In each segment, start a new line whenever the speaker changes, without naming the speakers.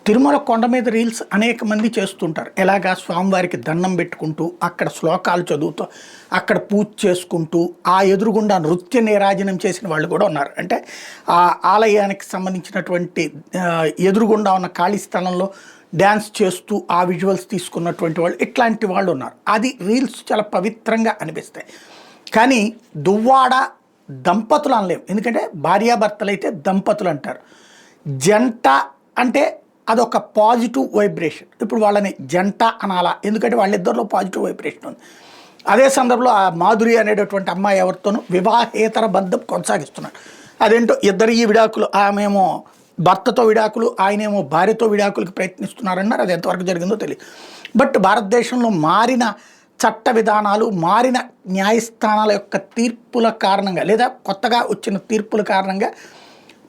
తిరుమల కొండ మీద రీల్స్ అనేక మంది చేస్తుంటారు. ఎలాగా స్వామివారికి దండం పెట్టుకుంటూ, అక్కడ శ్లోకాలు చదువుతూ, అక్కడ పూజ చేసుకుంటూ, ఆ ఎదురుగుండా నృత్య నీరాజనం చేసిన వాళ్ళు కూడా ఉన్నారు. అంటే ఆ ఆలయానికి సంబంధించినటువంటి ఎదురుగుండా ఉన్న ఖాళీ స్థలంలో డ్యాన్స్ చేస్తూ ఆ విజువల్స్ తీసుకున్నటువంటి వాళ్ళు, ఇట్లాంటి వాళ్ళు ఉన్నారు. అది రీల్స్ చాలా పవిత్రంగా అనిపిస్తాయి. కానీ దువ్వాడ దంపతులు అనలేము, ఎందుకంటే భార్యాభర్తలు అయితే దంపతులు అంటారు. జంట అంటే అదొక పాజిటివ్ వైబ్రేషన్. ఇప్పుడు వాళ్ళని జంట అనాలా, ఎందుకంటే వాళ్ళిద్దరిలో పాజిటివ్ వైబ్రేషన్ ఉంది. అదే సందర్భంలో ఆ మాధురి అనేటటువంటి అమ్మాయి ఎవరితోనూ వివాహేతర బంధం కొనసాగిస్తున్నారు. అదేంటో ఇద్దరు ఈ విడాకులు, ఆమెమో భర్తతో విడాకులు, ఆయనేమో భార్యతో విడాకులకు ప్రయత్నిస్తున్నారన్నారు. అది ఎంతవరకు జరిగిందో తెలియదు. బట్ భారతదేశంలో మారిన చట్ట విధానాలు, మారిన న్యాయస్థానాల యొక్క తీర్పుల కారణంగా, లేదా కొత్తగా వచ్చిన తీర్పుల కారణంగా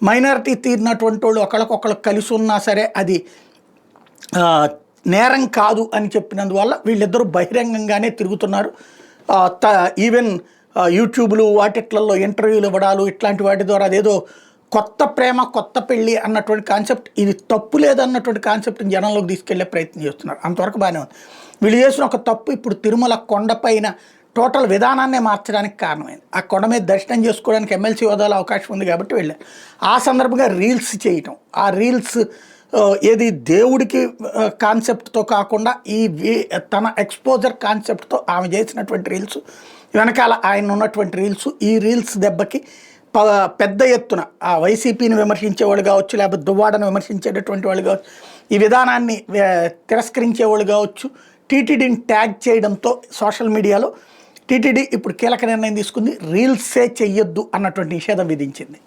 మైనారిటీ తీరినటువంటి వాళ్ళు ఒకళ్ళకొకళ్ళు కలిసి ఉన్నా సరే అది నేరం కాదు అని చెప్పినందువల్ల వీళ్ళిద్దరూ బహిరంగంగానే తిరుగుతున్నారు. ఈవెన్ యూట్యూబ్లు వాటిట్లలో ఇంటర్వ్యూలు ఇవ్వడాలు ఇట్లాంటి వాటి ద్వారా అదేదో కొత్త ప్రేమ కొత్త పెళ్ళి అన్నటువంటి కాన్సెప్ట్, ఇది తప్పు లేదన్నటువంటి కాన్సెప్ట్ని జనంలోకి తీసుకెళ్లే ప్రయత్నం చేస్తున్నారు. అంతవరకు బాగానే ఉంది. వీళ్ళు చేసిన ఒక తప్పు ఇప్పుడు తిరుమల కొండపైన టోటల్ విధానాన్నే మార్చడానికి కారణమైంది. ఆ కొండ మీద దర్శనం చేసుకోవడానికి ఎమ్మెల్సీ హోదాలో అవకాశం ఉంది కాబట్టి వెళ్ళారు. ఆ సందర్భంగా రీల్స్ చేయటం, ఆ రీల్స్ ఏది దేవుడికి కాన్సెప్ట్తో కాకుండా ఈ తన ఎక్స్పోజర్ కాన్సెప్ట్తో ఆమె చేసినటువంటి రీల్స్, వెనకాల ఆయన ఉన్నటువంటి రీల్స్, ఈ రీల్స్ దెబ్బకి పెద్ద ఎత్తున ఆ వైసీపీని విమర్శించేవాళ్ళు కావచ్చు, లేకపోతే దువ్వాడను విమర్శించేటటువంటి వాళ్ళు కావచ్చు, ఈ విధానాన్ని తిరస్కరించేవాళ్ళు కావచ్చు, టీటీడీని ట్యాగ్ చేయడంతో సోషల్ మీడియాలో టీటీడీ ఇప్పుడు కీలక నిర్ణయం తీసుకుంది. రీల్సే చెయ్యొద్దు అన్నటువంటి నిషేధం విధించింది.